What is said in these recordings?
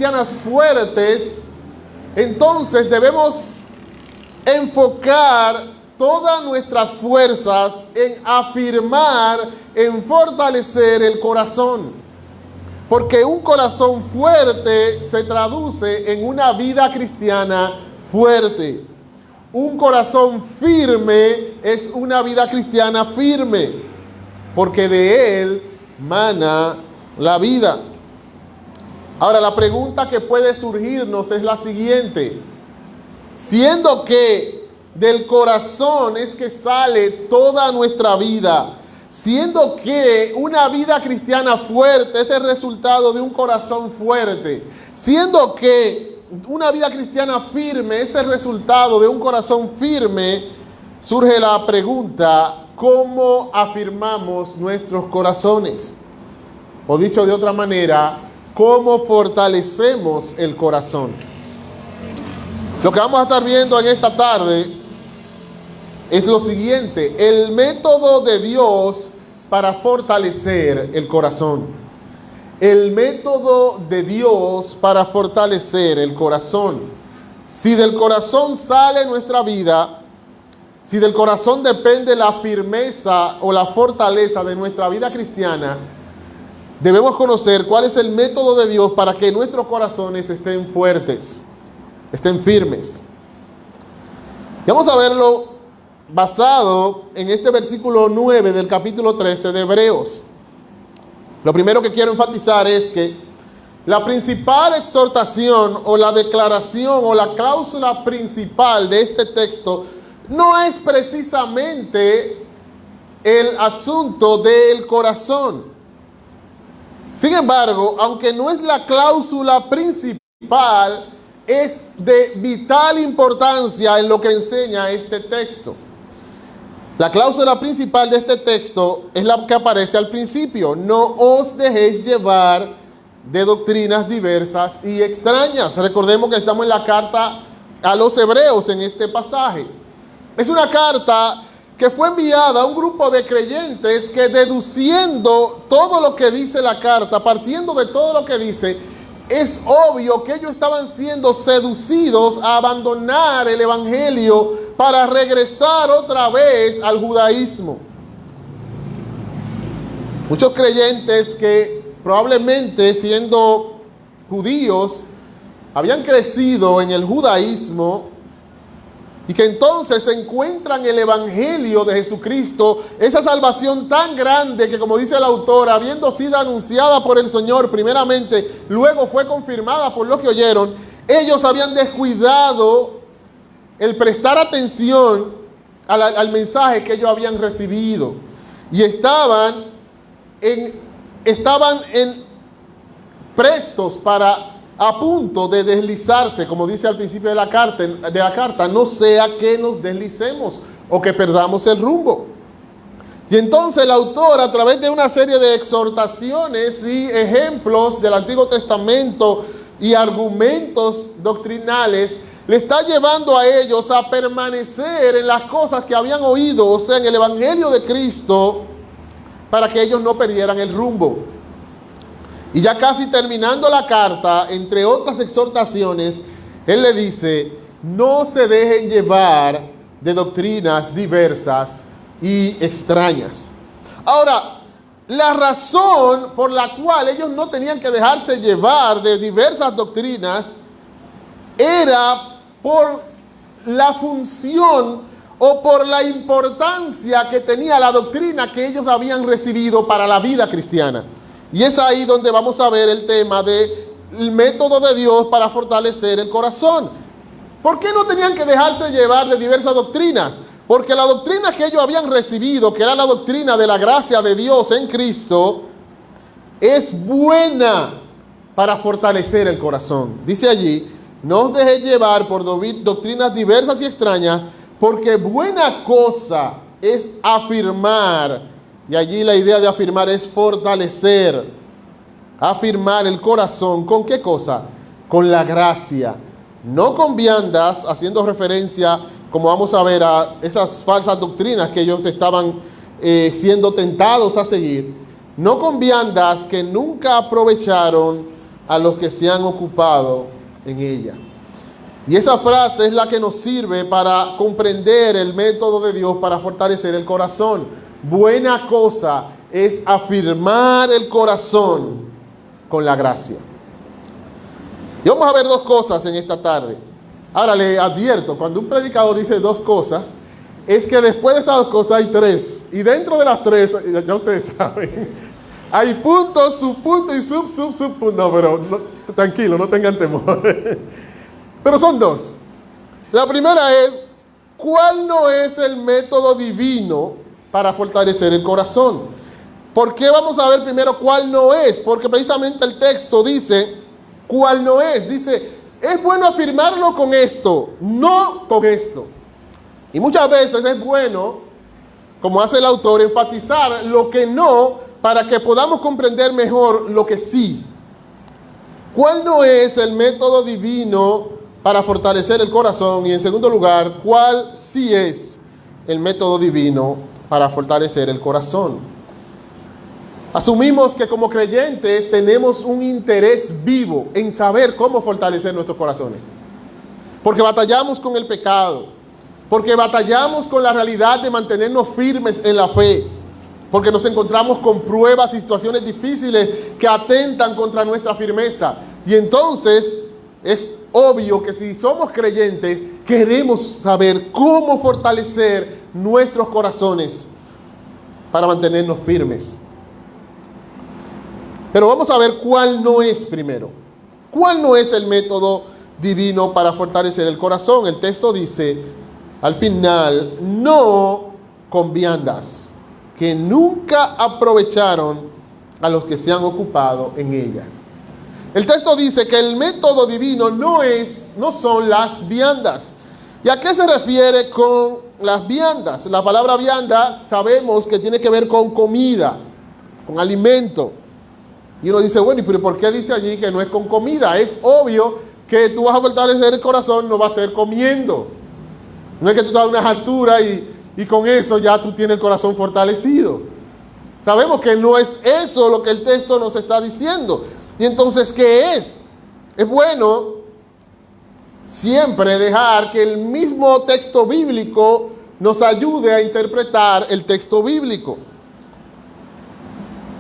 cristianas fuertes, entonces debemos enfocar todas nuestras fuerzas en afirmar, en fortalecer el corazón. Porque un corazón fuerte se traduce en una vida cristiana fuerte. Un corazón firme es una vida cristiana firme, porque de él mana la vida. Ahora, la pregunta que puede surgirnos es la siguiente: siendo que del corazón es que sale toda nuestra vida, siendo que una vida cristiana fuerte es el resultado de un corazón fuerte, siendo que una vida cristiana firme es el resultado de un corazón firme, surge la pregunta: ¿cómo afirmamos nuestros corazones? O dicho de otra manera, ¿cómo fortalecemos el corazón? Lo que vamos a estar viendo en esta tarde es lo siguiente: el método de Dios para fortalecer el corazón. El método de Dios para fortalecer el corazón. Si del corazón sale nuestra vida, si del corazón depende la firmeza o la fortaleza de nuestra vida cristiana, debemos conocer cuál es el método de Dios para que nuestros corazones estén fuertes, estén firmes. Y vamos a verlo basado en este versículo 9 del capítulo 13 de Hebreos. Lo primero que quiero enfatizar es que la principal exhortación o la declaración o la cláusula principal de este texto no es precisamente el asunto del corazón. Sin embargo, aunque no es la cláusula principal, es de vital importancia en lo que enseña este texto. La cláusula principal de este texto es la que aparece al principio: no os dejéis llevar de doctrinas diversas y extrañas. Recordemos que estamos en la carta a los Hebreos en este pasaje. Es una carta que fue enviada a un grupo de creyentes que, deduciendo todo lo que dice la carta, partiendo de todo lo que dice, es obvio que ellos estaban siendo seducidos a abandonar el evangelio para regresar otra vez al judaísmo. Muchos creyentes que probablemente, siendo judíos, habían crecido en el judaísmo y que entonces encuentran el evangelio de Jesucristo, esa salvación tan grande que, como dice el autor, habiendo sido anunciada por el Señor primeramente, luego fue confirmada por los que oyeron, ellos habían descuidado el prestar atención al mensaje que ellos habían recibido, y estaban prestos a punto de deslizarse, como dice al principio de la carta, no sea que nos deslicemos o que perdamos el rumbo. Y entonces el autor, a través de una serie de exhortaciones y ejemplos del Antiguo Testamento y argumentos doctrinales, le está llevando a ellos a permanecer en las cosas que habían oído, o sea, en el evangelio de Cristo, para que ellos no perdieran el rumbo. Y ya casi terminando la carta, entre otras exhortaciones, él le dice: no se dejen llevar de doctrinas diversas y extrañas. Ahora, la razón por la cual ellos no tenían que dejarse llevar de diversas doctrinas era por la función o por la importancia que tenía la doctrina que ellos habían recibido para la vida cristiana. Y es ahí donde vamos a ver el tema del método de Dios para fortalecer el corazón. ¿Por qué no tenían que dejarse llevar de diversas doctrinas? Porque la doctrina que ellos habían recibido, que era la doctrina de la gracia de Dios en Cristo, es buena para fortalecer el corazón. Dice allí: no os dejéis llevar por doctrinas diversas y extrañas, porque buena cosa es afirmar. Y allí la idea de afirmar es fortalecer. Afirmar el corazón, ¿con qué cosa? Con la gracia. No con viandas, haciendo referencia, como vamos a ver, a esas falsas doctrinas que ellos estaban siendo tentados a seguir. No con viandas que nunca aprovecharon a los que se han ocupado en ella. Y esa frase es la que nos sirve para comprender el método de Dios para fortalecer el corazón. Buena cosa es afirmar el corazón con la gracia. Y vamos a ver dos cosas en esta tarde. Ahora le advierto, cuando un predicador dice dos cosas, es que después de esas dos cosas hay tres. Y dentro de las tres, ya ustedes saben, hay puntos, subpuntos y subpuntos. No, pero tranquilo, no tengan temor. Pero son dos. La primera es, ¿cuál no es el método divino para fortalecer el corazón? ¿Por qué vamos a ver primero cuál no es? Porque precisamente el texto dice, ¿cuál no es? Dice, es bueno afirmarlo con esto, no con esto. Y muchas veces es bueno, como hace el autor, enfatizar lo que no, para que podamos comprender mejor lo que sí. ¿Cuál no es el método divino para fortalecer el corazón? Y en segundo lugar, ¿cuál sí es el método divino para fortalecer el corazón? Asumimos que como creyentes tenemos un interés vivo en saber cómo fortalecer nuestros corazones. Porque batallamos con el pecado. Porque batallamos con la realidad de mantenernos firmes en la fe. Porque nos encontramos con pruebas y situaciones difíciles que atentan contra nuestra firmeza. Y entonces es obvio que si somos creyentes, queremos saber cómo fortalecer nuestros corazones para mantenernos firmes. Pero vamos a ver cuál no es primero. ¿Cuál no es el método divino para fortalecer el corazón? El texto dice, al final, no con viandas, que nunca aprovecharon a los que se han ocupado en ella. El texto dice que el método divino no son las viandas. ¿Y a qué se refiere con las viandas? La palabra vianda sabemos que tiene que ver con comida, con alimento. Y uno dice, bueno, ¿y por qué dice allí que no es con comida? Es obvio que tú vas a fortalecer el corazón, no va a ser comiendo. No es que tú te das unas alturas y con eso ya tú tienes el corazón fortalecido. Sabemos que no es eso lo que el texto nos está diciendo. Y entonces, ¿qué es? Es bueno siempre dejar que el mismo texto bíblico nos ayude a interpretar el texto bíblico.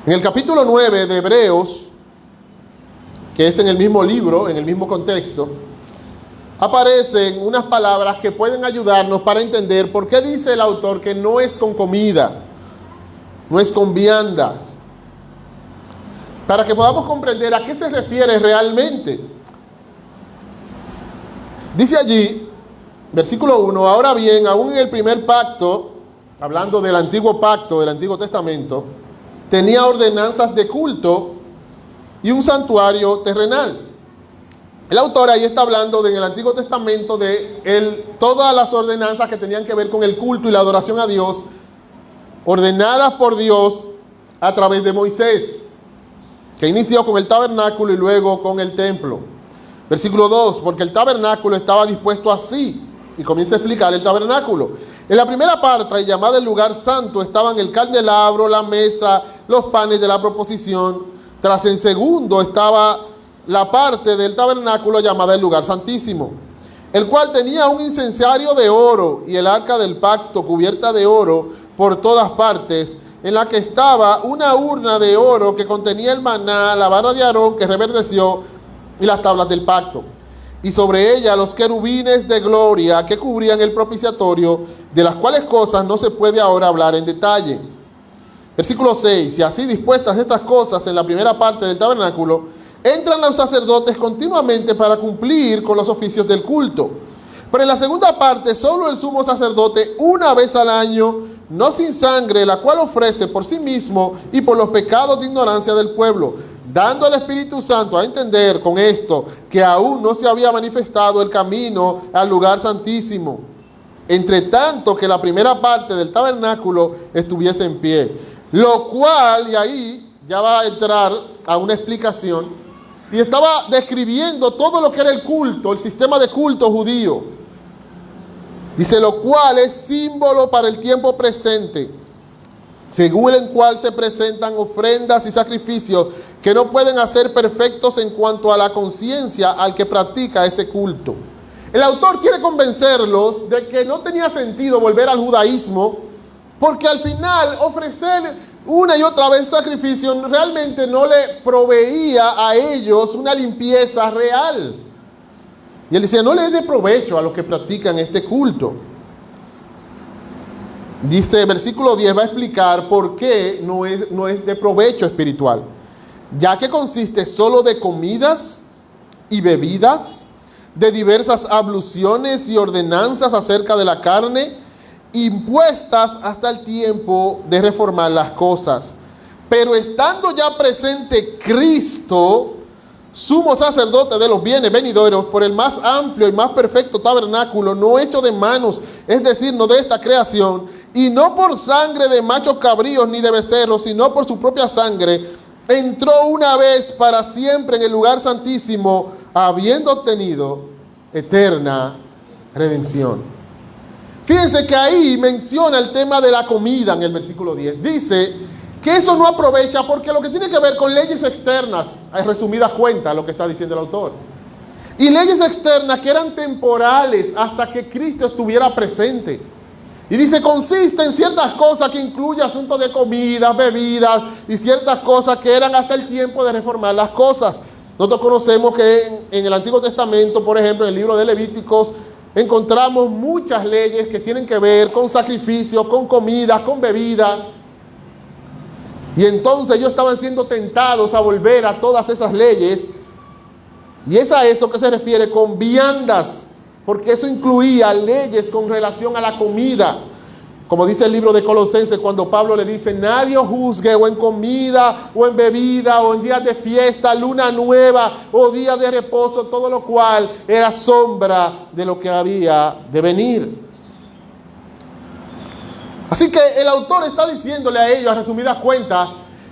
En el capítulo 9 de Hebreos, que es en el mismo libro, en el mismo contexto, aparecen unas palabras que pueden ayudarnos para entender por qué dice el autor que no es con comida, no es con viandas. Para que podamos comprender a qué se refiere realmente. Dice allí, versículo 1, ahora bien, aún en el primer pacto, hablando del antiguo pacto, del Antiguo Testamento, tenía ordenanzas de culto y un santuario terrenal. El autor ahí está hablando en el Antiguo Testamento de todas las ordenanzas que tenían que ver con el culto y la adoración a Dios, ordenadas por Dios a través de Moisés, que inició con el tabernáculo y luego con el templo. Versículo 2, porque el tabernáculo estaba dispuesto así, y comienza a explicar el tabernáculo. En la primera parte, llamada el lugar santo, estaban el candelabro, la mesa, los panes de la proposición. Tras el segundo estaba la parte del tabernáculo llamada el lugar santísimo, el cual tenía un incensario de oro y el arca del pacto cubierta de oro por todas partes, en la que estaba una urna de oro que contenía el maná, la vara de Aarón que reverdeció y las tablas del pacto. Y sobre ella los querubines de gloria que cubrían el propiciatorio, de las cuales cosas no se puede ahora hablar en detalle. Versículo 6, y así dispuestas estas cosas en la primera parte del tabernáculo, entran los sacerdotes continuamente para cumplir con los oficios del culto. Pero en la segunda parte, solo el sumo sacerdote una vez al año, no sin sangre, la cual ofrece por sí mismo y por los pecados de ignorancia del pueblo, dando al Espíritu Santo a entender con esto que aún no se había manifestado el camino al lugar santísimo, entre tanto que la primera parte del tabernáculo estuviese en pie. Lo cual, y ahí ya va a entrar a una explicación, y estaba describiendo todo lo que era el culto, el sistema de culto judío. Dice, lo cual es símbolo para el tiempo presente, según el cual se presentan ofrendas y sacrificios que no pueden hacer perfectos en cuanto a la conciencia al que practica ese culto. El autor quiere convencerlos de que no tenía sentido volver al judaísmo, porque al final ofrecer una y otra vez sacrificio realmente no le proveía a ellos una limpieza real. Y él decía, no les dé provecho a los que practican este culto. Dice, versículo 10 va a explicar por qué no es de provecho espiritual, ya que consiste solo de comidas y bebidas, de diversas abluciones y ordenanzas acerca de la carne, impuestas hasta el tiempo de reformar las cosas. Pero estando ya presente Cristo, sumo sacerdote de los bienes venideros, por el más amplio y más perfecto tabernáculo, no hecho de manos, es decir, no de esta creación, y no por sangre de machos cabríos ni de becerros, sino por su propia sangre, entró una vez para siempre en el lugar santísimo, habiendo obtenido eterna redención. Fíjense que ahí menciona el tema de la comida en el versículo 10. Dice que eso no aprovecha porque lo que tiene que ver con leyes externas, en resumidas cuentas lo que está diciendo el autor. Y leyes externas que eran temporales hasta que Cristo estuviera presente. Y dice, consiste en ciertas cosas que incluye asuntos de comidas, bebidas y ciertas cosas que eran hasta el tiempo de reformar las cosas. Nosotros conocemos que en el Antiguo Testamento, por ejemplo, en el libro de Levíticos, encontramos muchas leyes que tienen que ver con sacrificios, con comidas, con bebidas. Y entonces ellos estaban siendo tentados a volver a todas esas leyes. Y es a eso que se refiere con viandas, porque eso incluía leyes con relación a la comida. Como dice el libro de Colosenses, cuando Pablo le dice, nadie os juzgue o en comida, o en bebida, o en días de fiesta, luna nueva, o días de reposo, todo lo cual era sombra de lo que había de venir. Así que el autor está diciéndole a ellos, a resumidas cuentas,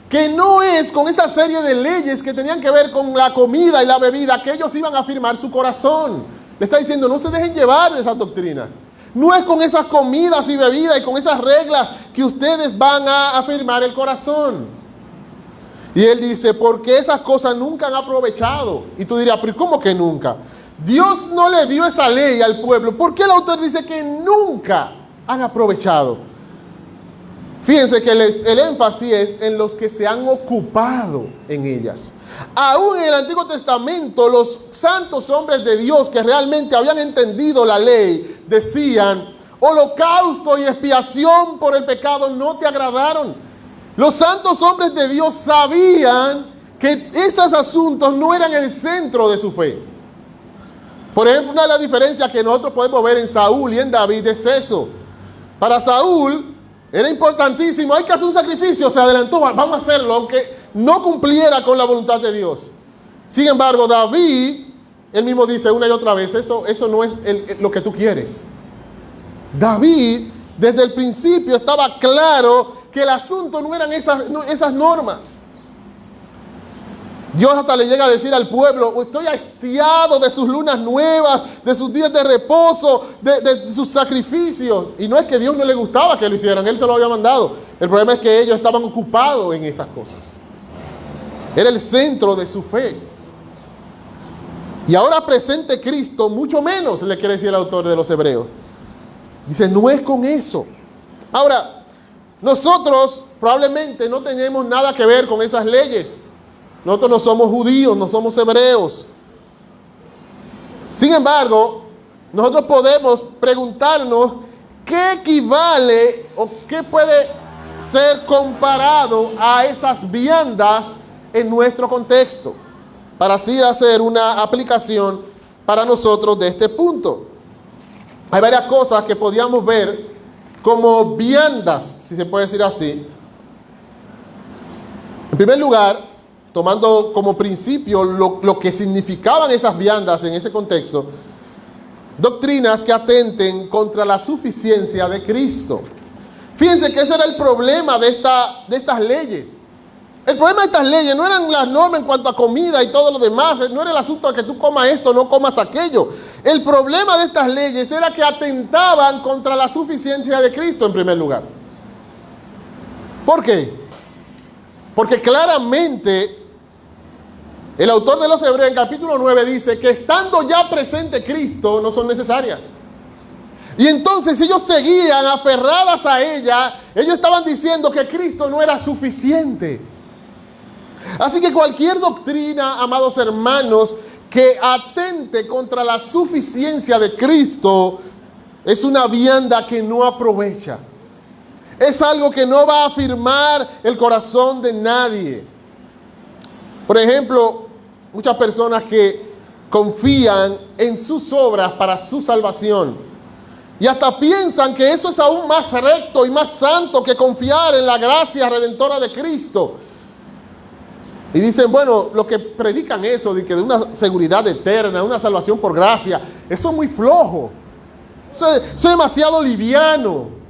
que no es con esa serie de leyes que tenían que ver con la comida y la bebida que ellos iban a afirmar su corazón. Le está diciendo, no se dejen llevar de esas doctrinas. No es con esas comidas y bebidas y con esas reglas que ustedes van a afirmar el corazón. Y él dice, porque esas cosas nunca han aprovechado. Y tú dirías, pero ¿cómo que nunca? Dios no le dio esa ley al pueblo. ¿Por qué el autor dice que nunca han aprovechado? Fíjense que el énfasis es en los que se han ocupado en ellas. Aún en el Antiguo Testamento, los santos hombres de Dios que realmente habían entendido la ley, decían, holocausto y expiación por el pecado no te agradaron. Los santos hombres de Dios sabían que esos asuntos no eran el centro de su fe. Por ejemplo, una de las diferencias que nosotros podemos ver en Saúl y en David es eso. Para Saúl era importantísimo, hay que hacer un sacrificio, se adelantó, vamos a hacerlo, aunque no cumpliera con la voluntad de Dios. Sin embargo, David, él mismo dice una y otra vez, eso no es lo que tú quieres. David, desde el principio, estaba claro que el asunto no eran esas normas. Dios hasta le llega a decir al pueblo, estoy hastiado de sus lunas nuevas, de sus días de reposo, de sus sacrificios. Y no es que Dios no le gustaba que lo hicieran, Él se lo había mandado. El problema es que ellos estaban ocupados en esas cosas. Era el centro de su fe. Y ahora presente Cristo, mucho menos, le quiere decir el autor de los Hebreos. Dice, no es con eso. Ahora, nosotros probablemente no tenemos nada que ver con esas leyes. Nosotros no somos judíos, no somos hebreos. Sin embargo, nosotros podemos preguntarnos qué equivale o qué puede ser comparado a esas viandas en nuestro contexto, para así hacer una aplicación para nosotros de este punto. Hay varias cosas que podíamos ver como viandas, si se puede decir así. En primer lugar, tomando como principio lo que significaban esas viandas en ese contexto, doctrinas que atenten contra la suficiencia de Cristo. Fíjense que ese era el problema de estas leyes. El problema de estas leyes no eran las normas en cuanto a comida y todo lo demás, no era el asunto de que tú comas esto, no comas aquello. El problema de estas leyes era que atentaban contra la suficiencia de Cristo en primer lugar. ¿Por qué? Porque claramente El autor de los Hebreos en capítulo 9 dice que estando ya presente Cristo no son necesarias. Y entonces ellos seguían aferradas a ella. Ellos estaban diciendo que Cristo no era suficiente. Así que cualquier doctrina, amados hermanos, que atente contra la suficiencia de Cristo es una vianda que no aprovecha. Es algo que no va a afirmar el corazón de nadie. Por ejemplo, muchas personas que confían en sus obras para su salvación y hasta piensan que eso es aún más recto y más santo que confiar en la gracia redentora de Cristo. Y dicen, bueno, los que predican eso, de que de una seguridad eterna, una salvación por gracia, eso es muy flojo. Eso es demasiado liviano.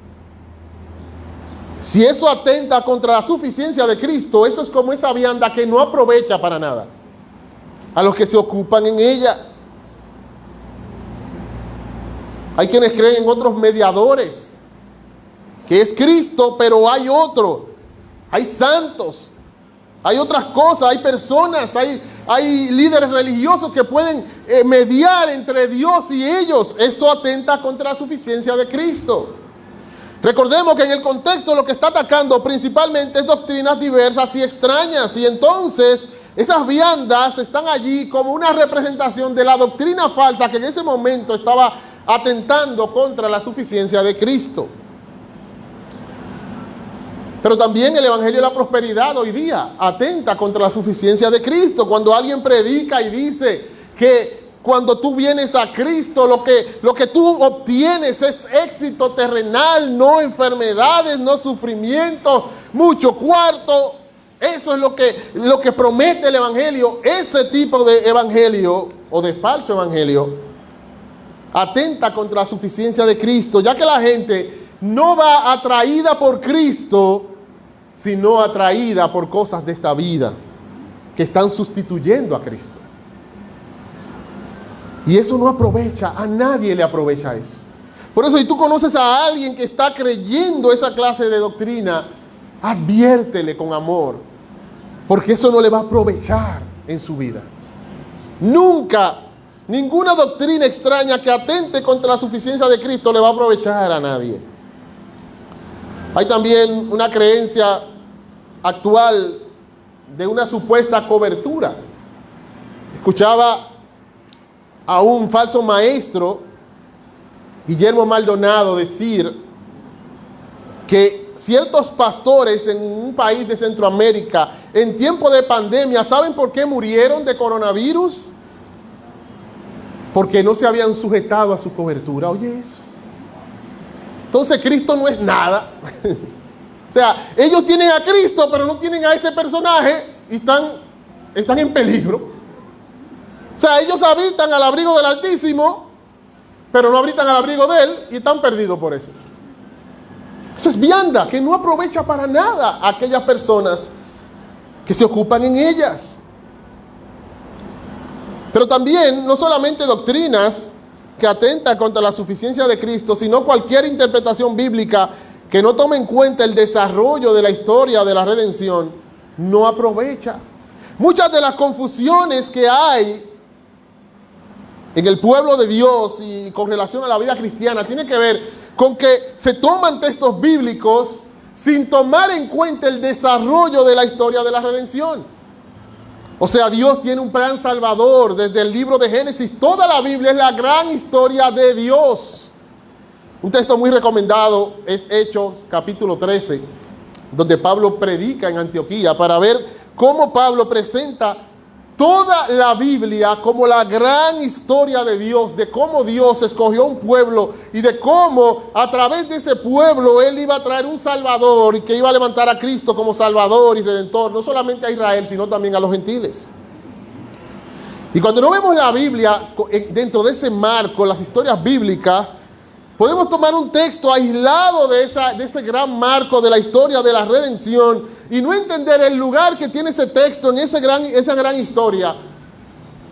Si eso atenta contra la suficiencia de Cristo, eso es como esa vianda que no aprovecha para nada a los que se ocupan en ella. Hay quienes creen en otros mediadores, que es Cristo, pero hay otro. Hay santos, hay otras cosas, hay personas, hay líderes religiosos que pueden mediar entre Dios y ellos. Eso atenta contra la suficiencia de Cristo. Recordemos que en el contexto lo que está atacando principalmente es doctrinas diversas y extrañas. Y entonces esas viandas están allí como una representación de la doctrina falsa que en ese momento estaba atentando contra la suficiencia de Cristo. Pero también el Evangelio de la Prosperidad hoy día atenta contra la suficiencia de Cristo. Cuando alguien predica y dice que cuando tú vienes a Cristo, lo que tú obtienes es éxito terrenal, no enfermedades, no sufrimiento, mucho cuarto. Eso es lo que promete el Evangelio. Ese tipo de evangelio o de falso evangelio atenta contra la suficiencia de Cristo, ya que la gente no va atraída por Cristo, sino atraída por cosas de esta vida que están sustituyendo a Cristo. Y eso no aprovecha, a nadie le aprovecha eso. Por eso, si tú conoces a alguien que está creyendo esa clase de doctrina, adviértele con amor, porque eso no le va a aprovechar en su vida. Nunca, ninguna doctrina extraña que atente contra la suficiencia de Cristo le va a aprovechar a nadie. Hay también una creencia actual de una supuesta cobertura. Escuchaba a un falso maestro, Guillermo Maldonado, decir que ciertos pastores en un país de Centroamérica, en tiempo de pandemia, ¿saben por qué murieron de coronavirus? Porque no se habían sujetado a su cobertura. Oye eso. Entonces Cristo no es nada. O sea, ellos tienen a Cristo, pero no tienen a ese personaje y están en peligro. O sea, ellos habitan al abrigo del Altísimo, pero no habitan al abrigo de Él y están perdidos por eso. Eso es vianda que no aprovecha para nada a aquellas personas que se ocupan en ellas. Pero también, no solamente doctrinas que atentan contra la suficiencia de Cristo, sino cualquier interpretación bíblica que no tome en cuenta el desarrollo de la historia de la redención, no aprovecha. Muchas de las confusiones que hay en el pueblo de Dios y con relación a la vida cristiana tienen que ver con que se toman textos bíblicos sin tomar en cuenta el desarrollo de la historia de la redención. O sea, Dios tiene un plan salvador desde el libro de Génesis. Toda la Biblia es la gran historia de Dios. Un texto muy recomendado es Hechos capítulo 13, donde Pablo predica en Antioquía, para ver cómo Pablo presenta toda la Biblia como la gran historia de Dios, de cómo Dios escogió un pueblo y de cómo a través de ese pueblo Él iba a traer un Salvador y que iba a levantar a Cristo como Salvador y Redentor, no solamente a Israel, sino también a los gentiles. Y cuando no vemos la Biblia dentro de ese marco, las historias bíblicas, podemos tomar un texto aislado de ese gran marco de la historia de la redención y no entender el lugar que tiene ese texto en esa gran historia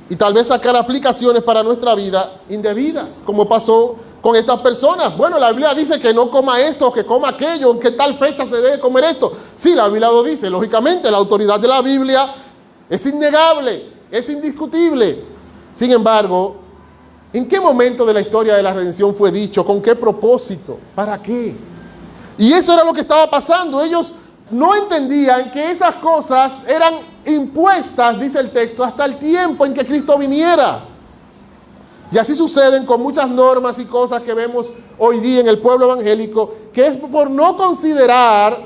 y tal vez sacar aplicaciones para nuestra vida indebidas, como pasó con estas personas. Bueno, la Biblia dice que no coma esto, que coma aquello, en qué tal fecha se debe comer esto. Sí, la Biblia lo dice, lógicamente la autoridad de la Biblia es innegable. es indiscutible. Sin embargo, ¿en qué momento de la historia de la redención fue dicho? ¿Con qué propósito? ¿Para qué? Y eso era lo que estaba pasando. Ellos no entendían que esas cosas eran impuestas, dice el texto, hasta el tiempo en que Cristo viniera. Y así suceden con muchas normas y cosas que vemos hoy día en el pueblo evangélico, que es por no considerar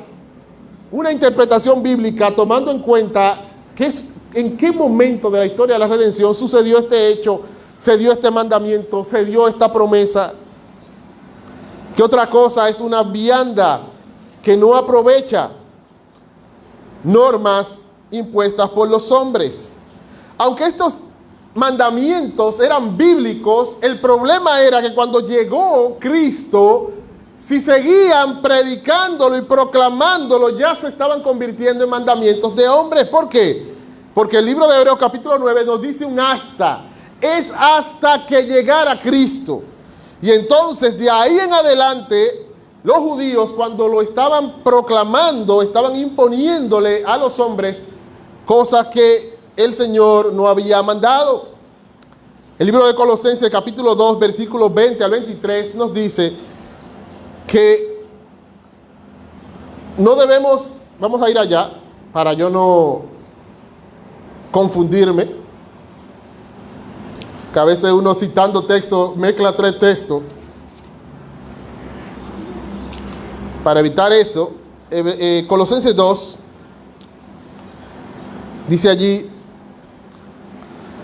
una interpretación bíblica, tomando en cuenta en qué momento de la historia de la redención sucedió este hecho, se dio este mandamiento, se dio esta promesa. ¿Qué otra cosa? Es una vianda que no aprovecha normas impuestas por los hombres. Aunque estos mandamientos eran bíblicos, el problema era que cuando llegó Cristo, si seguían predicándolo y proclamándolo, ya se estaban convirtiendo en mandamientos de hombres. ¿Por qué? Porque el libro de Hebreos capítulo 9 nos dice un hasta. Es hasta que llegara Cristo. Y entonces de ahí en adelante, los judíos cuando lo estaban proclamando, estaban imponiéndole a los hombres cosas que el Señor no había mandado. El libro de Colosenses capítulo 2 versículos 20 al 23 nos dice que no debemos, vamos a ir allá para yo no confundirme, que a veces uno citando texto mezcla tres textos. Para evitar eso, Colosenses 2 dice allí: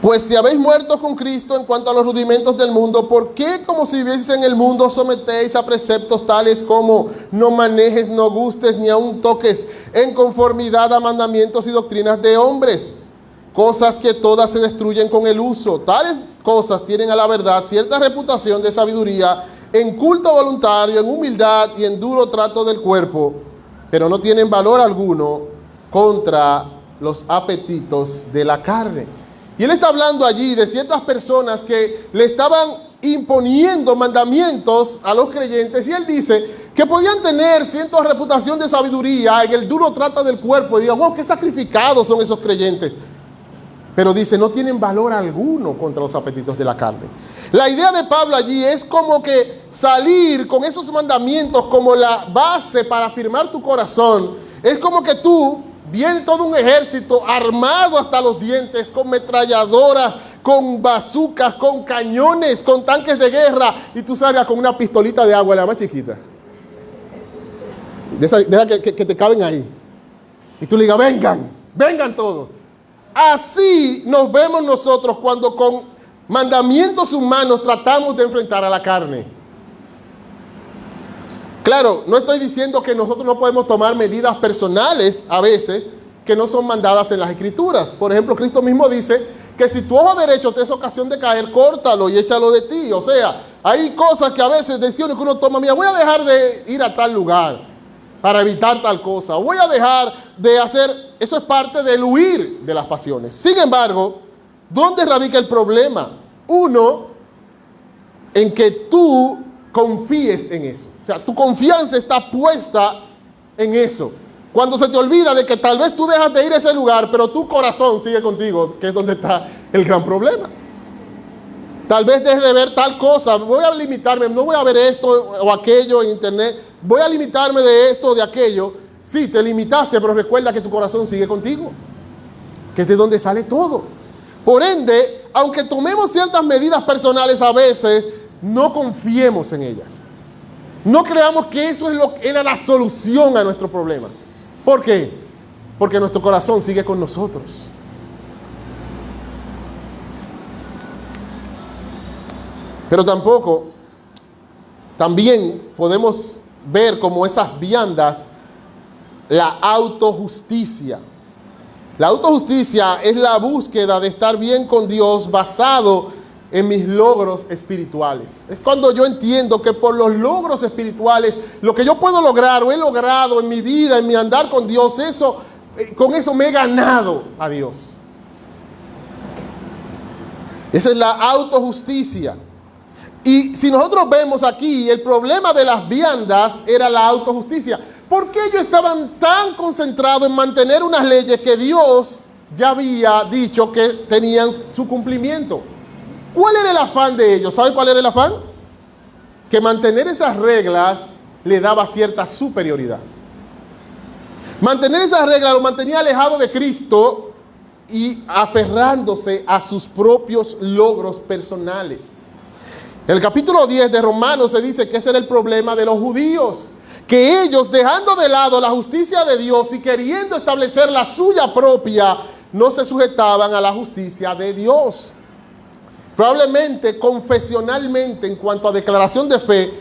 pues si habéis muerto con Cristo en cuanto a los rudimentos del mundo, ¿por qué como si vivieseis en el mundo sometéis a preceptos tales como no manejes, no gustes, ni aun toques en conformidad a mandamientos y doctrinas de hombres? Cosas que todas se destruyen con el uso. Tales cosas tienen a la verdad cierta reputación de sabiduría, en culto voluntario, en humildad y en duro trato del cuerpo, pero no tienen valor alguno contra los apetitos de la carne. Y él está hablando allí de ciertas personas que le estaban imponiendo mandamientos a los creyentes, y él dice que podían tener cierta reputación de sabiduría en el duro trato del cuerpo, y digan, wow, qué sacrificados son esos creyentes. Pero dice, no tienen valor alguno contra los apetitos de la carne. La idea de Pablo allí es como que salir con esos mandamientos como la base para afirmar tu corazón. Es como que tú, viene todo un ejército armado hasta los dientes, con metralladoras, con bazucas, con cañones, con tanques de guerra, y tú salgas con una pistolita de agua, la más chiquita. Deja que te caben ahí. Y tú le digas, vengan todos. Así nos vemos nosotros cuando con mandamientos humanos tratamos de enfrentar a la carne. Claro, no estoy diciendo que nosotros no podemos tomar medidas personales a veces que no son mandadas en las Escrituras. Por ejemplo, Cristo mismo dice que si tu ojo derecho te es ocasión de caer, córtalo y échalo de ti. O sea, hay cosas que a veces, decisiones que uno toma, mira, voy a dejar de ir a tal lugar para evitar tal cosa, o voy a dejar de hacer, eso es parte del huir de las pasiones. Sin embargo, ¿dónde radica el problema? Uno, en que tú confíes en eso. O sea, tu confianza está puesta en eso. Cuando se te olvida de que tal vez tú dejas de ir a ese lugar, pero tu corazón sigue contigo, que es donde está el gran problema. Tal vez dejes de ver tal cosa, voy a limitarme, no voy a ver esto o aquello en internet, voy a limitarme de esto o de aquello. Sí, te limitaste, pero recuerda que tu corazón sigue contigo, que es de donde sale todo. Por ende, aunque tomemos ciertas medidas personales a veces, no confiemos en ellas. No creamos que eso es lo que era la solución a nuestro problema. ¿Por qué? Porque nuestro corazón sigue con nosotros. Pero también podemos ver como esas viandas la autojusticia. La autojusticia es la búsqueda de estar bien con Dios basado en mis logros espirituales. Es cuando yo entiendo que por los logros espirituales, lo que yo puedo lograr o he logrado en mi vida, en mi andar con Dios, con eso me he ganado a Dios. Esa es la autojusticia. Y si nosotros vemos aquí, el problema de las viandas era la autojusticia. ¿Por qué ellos estaban tan concentrados en mantener unas leyes que Dios ya había dicho que tenían su cumplimiento. ¿Cuál era el afán de ellos? ¿Sabe cuál era el afán? Que mantener esas reglas le daba cierta superioridad. Mantener esas reglas lo mantenía alejado de Cristo y aferrándose a sus propios logros personales. En el capítulo 10 de Romanos se dice que ese era el problema de los judíos, que ellos, dejando de lado la justicia de Dios y queriendo establecer la suya propia, no se sujetaban a la justicia de Dios. Probablemente, confesionalmente, en cuanto a declaración de fe,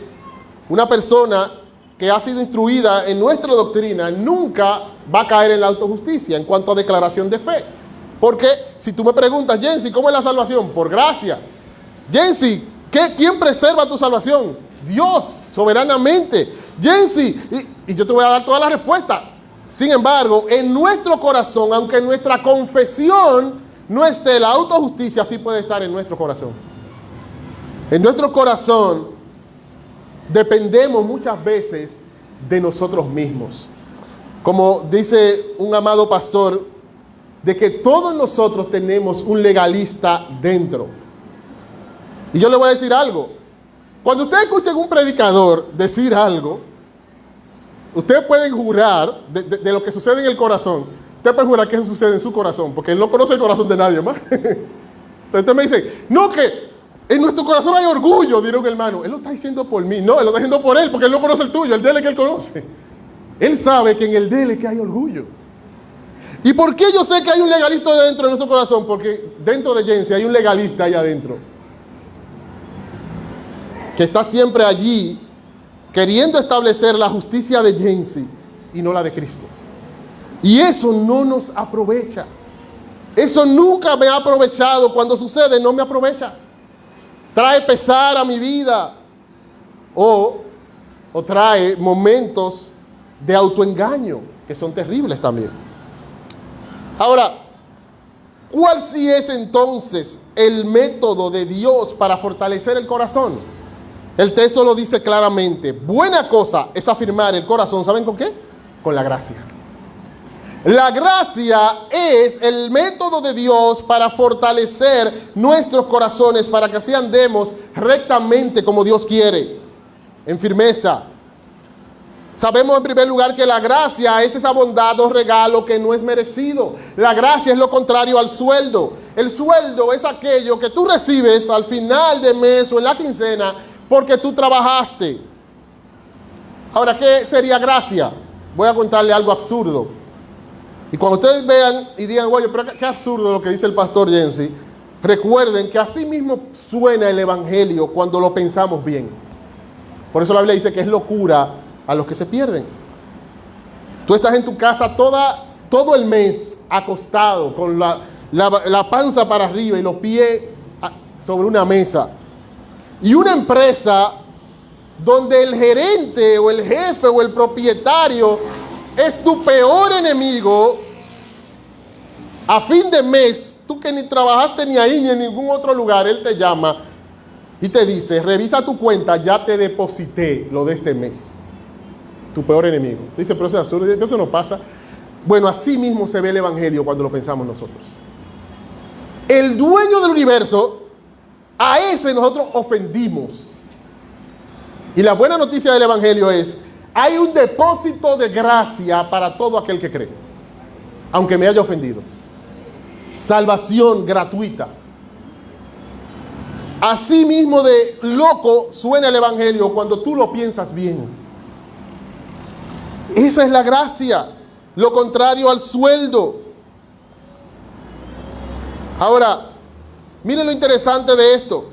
una persona que ha sido instruida en nuestra doctrina nunca va a caer en la autojusticia en cuanto a declaración de fe. Porque si tú me preguntas, Jensi, ¿cómo es la salvación? Por gracia. Jensi, ¿quién preserva tu salvación? Dios, soberanamente. Jensi, y yo te voy a dar toda la respuesta. Sin embargo, en nuestro corazón, aunque en nuestra confesión no esté la autojusticia, sí puede estar en nuestro corazón. En nuestro corazón dependemos muchas veces de nosotros mismos. Como dice un amado pastor, de que todos nosotros tenemos un legalista dentro. Y yo le voy a decir algo. Cuando ustedes escuchen un predicador decir algo, ustedes pueden jurar de lo que sucede en el corazón. Ustedes pueden jurar que eso sucede en su corazón, porque él no conoce el corazón de nadie más. Entonces usted me dice, no, que en nuestro corazón hay orgullo, dirá un hermano. Él lo está diciendo por mí. No, él lo está diciendo por él, porque él no conoce el tuyo, el de él es que él conoce. Él sabe que en el de él es que hay orgullo. ¿Y por qué yo sé que hay un legalista dentro de nuestro corazón? Porque dentro de Jensi hay un legalista allá adentro, que está siempre allí, queriendo establecer la justicia de Jensi y no la de Cristo. Y eso no nos aprovecha. Eso nunca me ha aprovechado. Cuando sucede, no me aprovecha. Trae pesar a mi vida. O trae momentos de autoengaño, que son terribles también. Ahora, ¿cuál sí es entonces el método de Dios para fortalecer el corazón? El texto lo dice claramente. Buena cosa es afirmar el corazón. ¿Saben con qué? Con la gracia. La gracia es el método de Dios para fortalecer nuestros corazones, para que así andemos rectamente como Dios quiere, en firmeza. Sabemos en primer lugar que la gracia es esa bondad o regalo que no es merecido. La gracia es lo contrario al sueldo. El sueldo es aquello que tú recibes al final de mes o en la quincena porque tú trabajaste. Ahora, ¿qué sería gracia? Voy a contarle algo absurdo. Y cuando ustedes vean y digan, oye, pero qué absurdo lo que dice el pastor Jensi, recuerden que así mismo suena el evangelio cuando lo pensamos bien. Por eso la Biblia dice que es locura a los que se pierden. Tú estás en tu casa todo el mes acostado con la panza para arriba y los pies sobre una mesa. Y una empresa donde el gerente o el jefe o el propietario es tu peor enemigo, a fin de mes, tú que ni trabajaste ni ahí ni en ningún otro lugar, él te llama y te dice, revisa tu cuenta, ya te deposité lo de este mes. Tu peor enemigo. Tú dices, pero eso es absurdo, eso no pasa. Bueno, así mismo se ve el evangelio cuando lo pensamos nosotros. El dueño del universo, a ese nosotros ofendimos. Y la buena noticia del evangelio es, hay un depósito de gracia para todo aquel que cree, aunque me haya ofendido. Salvación gratuita. Así mismo de loco suena el evangelio cuando tú lo piensas bien. Esa es la gracia, lo contrario al sueldo. Ahora, miren lo interesante de esto,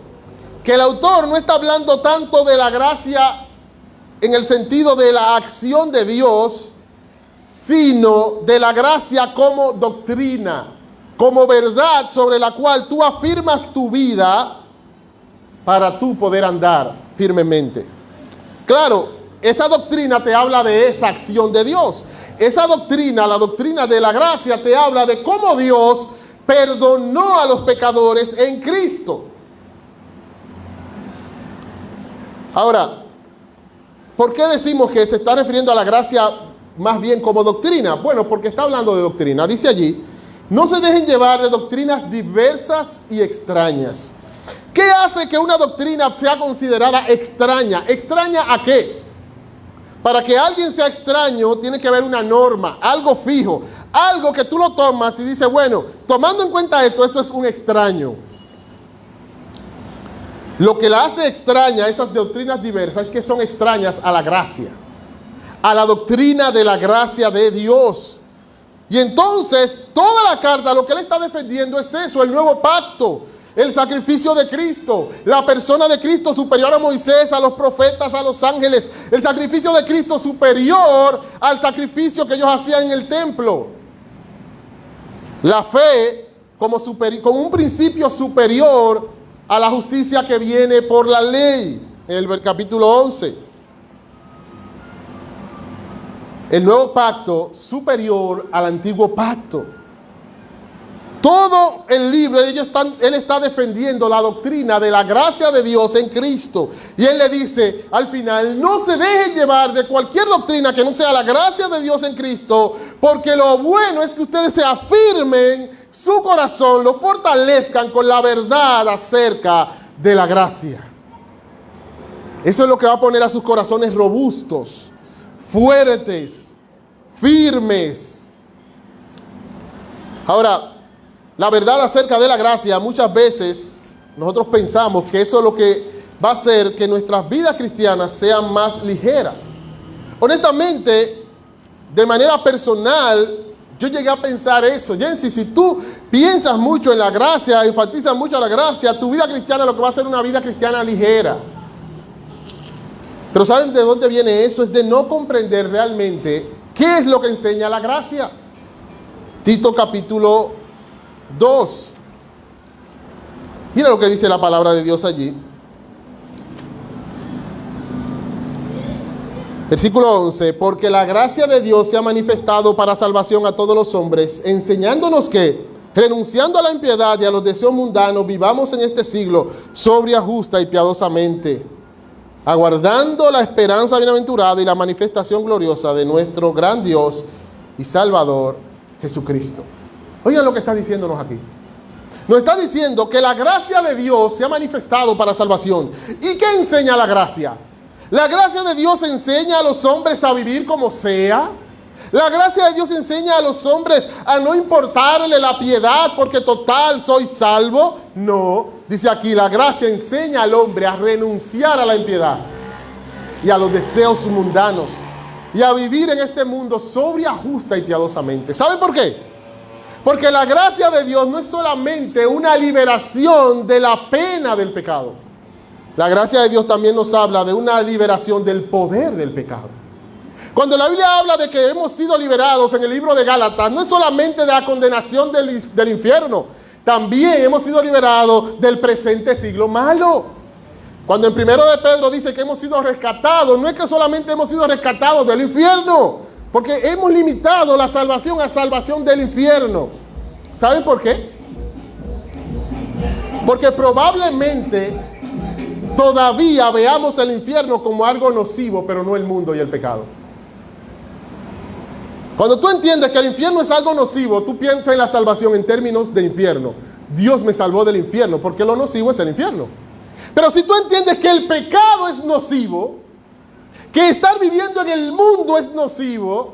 que el autor no está hablando tanto de la gracia en el sentido de la acción de Dios, sino de la gracia como doctrina, como verdad sobre la cual tú afirmas tu vida para tú poder andar firmemente. Claro, esa doctrina te habla de esa acción de Dios. Esa doctrina, la doctrina de la gracia, te habla de cómo Dios perdonó a los pecadores en Cristo. Ahora, ¿por qué decimos que se está refiriendo a la gracia más bien como doctrina? Bueno, porque está hablando de doctrina. Dice allí, No se dejen llevar de doctrinas diversas y extrañas. ¿Qué hace que una doctrina sea considerada extraña? ¿Extraña a qué? Para que alguien sea extraño, tiene que haber una norma, algo fijo, algo que tú lo tomas y dices, bueno, tomando en cuenta esto, esto es un extraño. Lo que la hace extraña a esas doctrinas diversas es que son extrañas a la gracia, a la doctrina de la gracia de Dios. Y entonces, toda la carta, lo que él está defendiendo es eso, el nuevo pacto, el sacrificio de Cristo, la persona de Cristo superior a Moisés, a los profetas, a los ángeles, el sacrificio de Cristo superior al sacrificio que ellos hacían en el templo. La fe como un principio superior a la justicia que viene por la ley, en el capítulo 11. El nuevo pacto superior al antiguo pacto. Todo el libro, él está defendiendo la doctrina de la gracia de Dios en Cristo. Y él le dice, al final, no se dejen llevar de cualquier doctrina que no sea la gracia de Dios en Cristo, porque lo bueno es que ustedes se afirmen su corazón, lo fortalezcan con la verdad acerca de la gracia. Eso es lo que va a poner a sus corazones robustos, fuertes, firmes. Ahora, la verdad acerca de la gracia, muchas veces nosotros pensamos que eso es lo que va a hacer que nuestras vidas cristianas sean más ligeras. Honestamente, de manera personal, yo llegué a pensar eso. Jensi, si tú piensas mucho en la gracia, enfatizas mucho la gracia, tu vida cristiana lo que va a ser una vida cristiana ligera. Pero ¿saben de dónde viene eso? Es de no comprender realmente qué es lo que enseña la gracia. Tito capítulo 2. Mira lo que dice la palabra de Dios allí. Versículo 11. Porque la gracia de Dios se ha manifestado para salvación a todos los hombres, enseñándonos que, renunciando a la impiedad y a los deseos mundanos, vivamos en este siglo sobria, justa y piadosamente, aguardando la esperanza bienaventurada y la manifestación gloriosa de nuestro gran Dios y Salvador Jesucristo. Oigan lo que está diciéndonos aquí. Nos está diciendo que la gracia de Dios se ha manifestado para salvación. ¿Y qué enseña la gracia? La gracia de Dios enseña a los hombres a vivir como sea. La gracia de Dios enseña a los hombres a no importarle la piedad porque total soy salvo. No, dice aquí, la gracia enseña al hombre a renunciar a la impiedad y a los deseos mundanos y a vivir en este mundo sobria, justa y piadosamente. ¿Saben por qué? Porque la gracia de Dios no es solamente una liberación de la pena del pecado. La gracia de Dios también nos habla de una liberación del poder del pecado. Cuando la Biblia habla de que hemos sido liberados en el libro de Gálatas, no es solamente de la condenación del infierno, también hemos sido liberados del presente siglo malo. Cuando en 1 de Pedro dice que hemos sido rescatados, no es que solamente hemos sido rescatados del infierno, porque hemos limitado la salvación a salvación del infierno. ¿Saben por qué? Porque probablemente todavía veamos el infierno como algo nocivo, pero no el mundo y el pecado. Cuando tú entiendes que el infierno es algo nocivo, tú piensas en la salvación en términos de infierno. Dios me salvó del infierno, porque lo nocivo es el infierno. Pero si tú entiendes que el pecado es nocivo, que estar viviendo en el mundo es nocivo,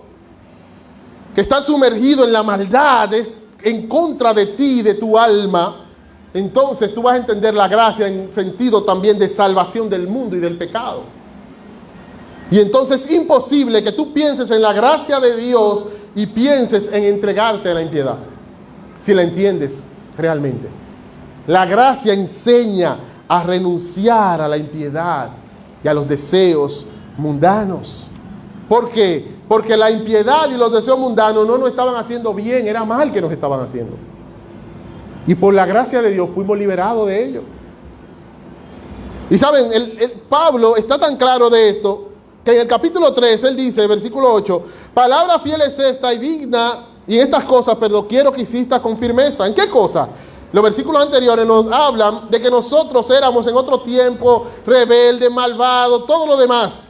que estar sumergido en la maldad es en contra de ti y de tu alma, entonces tú vas a entender la gracia en sentido también de salvación del mundo y del pecado. Y entonces es imposible que tú pienses en la gracia de Dios y pienses en entregarte a la impiedad, si la entiendes realmente. La gracia enseña a renunciar a la impiedad y a los deseos mundanos. ¿Por qué? Porque la impiedad y los deseos mundanos no nos estaban haciendo bien, era mal que nos estaban haciendo. Y por la gracia de Dios fuimos liberados de ello. Y saben, Pablo está tan claro de esto, que en el capítulo 3, él dice, versículo 8, palabra fiel es esta y digna, y en estas cosas, pero quiero que hiciste con firmeza. ¿En qué cosa? Los versículos anteriores nos hablan de que nosotros éramos en otro tiempo rebeldes, malvados, todo lo demás.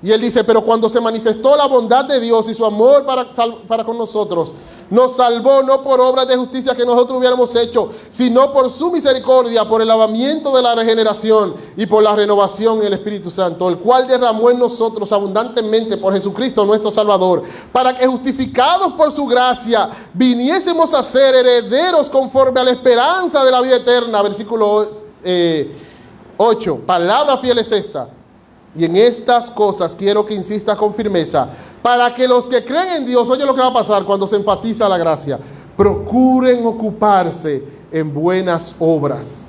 Y él dice, pero cuando se manifestó la bondad de Dios y su amor para con nosotros, nos salvó no por obras de justicia que nosotros hubiéramos hecho, sino por su misericordia, por el lavamiento de la regeneración y por la renovación en el Espíritu Santo, el cual derramó en nosotros abundantemente por Jesucristo nuestro Salvador, para que justificados por su gracia, viniésemos a ser herederos conforme a la esperanza de la vida eterna. Versículo 8, palabra fiel es esta. Y en estas cosas quiero que insistas con firmeza, para que los que creen en Dios, oye lo que va a pasar cuando se enfatiza la gracia, procuren ocuparse en buenas obras.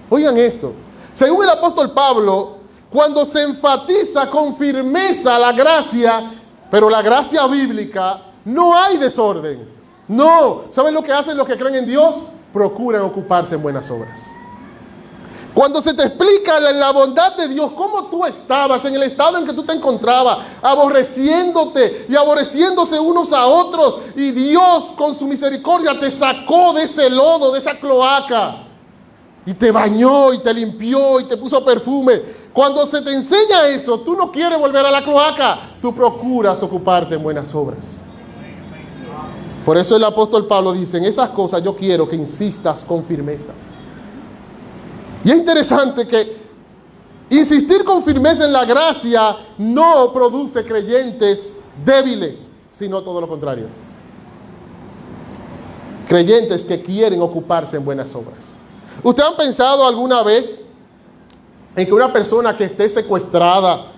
Oigan esto, según el apóstol Pablo, cuando se enfatiza con firmeza la gracia, pero la gracia bíblica, no hay desorden. No, ¿saben lo que hacen los que creen en Dios? Procuran ocuparse en buenas obras. Cuando se te explica la bondad de Dios, cómo tú estabas, en el estado en que tú te encontrabas, aborreciéndote y aborreciéndose unos a otros, y Dios con su misericordia te sacó de ese lodo, de esa cloaca, y te bañó y te limpió y te puso perfume. Cuando se te enseña eso, tú no quieres volver a la cloaca, tú procuras ocuparte en buenas obras. Por eso el apóstol Pablo dice, en esas cosas yo quiero que insistas con firmeza. Y es interesante que insistir con firmeza en la gracia no produce creyentes débiles, sino todo lo contrario. Creyentes que quieren ocuparse en buenas obras. ¿Ustedes han pensado alguna vez en que una persona que esté secuestrada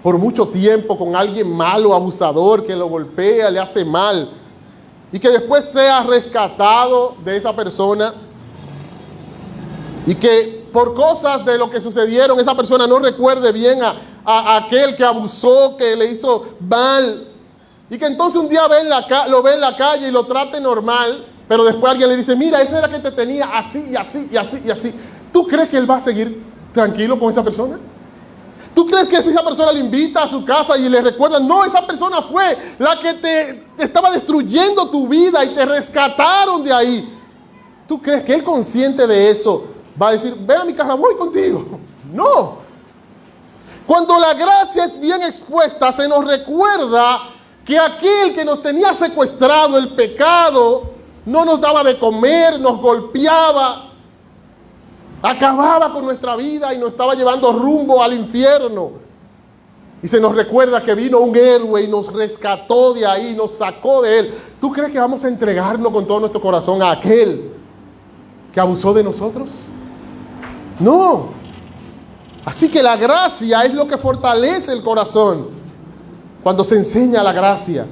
por mucho tiempo con alguien malo, abusador, que lo golpea, le hace mal, y que después sea rescatado de esa persona, y que por cosas de lo que sucedieron esa persona no recuerde bien a aquel que abusó, que le hizo mal, y que entonces un día lo ve en la calle y lo trate normal, pero después alguien le dice, mira, ese era que te tenía así y así y así y así? ¿Tú crees que él va a seguir tranquilo con esa persona? ¿Tú crees que si esa persona le invita a su casa y le recuerda, no, esa persona fue la que te estaba destruyendo tu vida y te rescataron de ahí? ¿Tú crees que él, consciente de eso, va a decir, ven a mi casa, voy contigo? No. Cuando la gracia es bien expuesta, se nos recuerda que aquel que nos tenía secuestrado, el pecado, no nos daba de comer, nos golpeaba, acababa con nuestra vida y nos estaba llevando rumbo al infierno. Y se nos recuerda que vino un héroe y nos rescató de ahí, nos sacó de él. ¿Tú crees que vamos a entregarnos con todo nuestro corazón a aquel que abusó de nosotros? No. Así que la gracia es lo que fortalece el corazón cuando se enseña la gracia.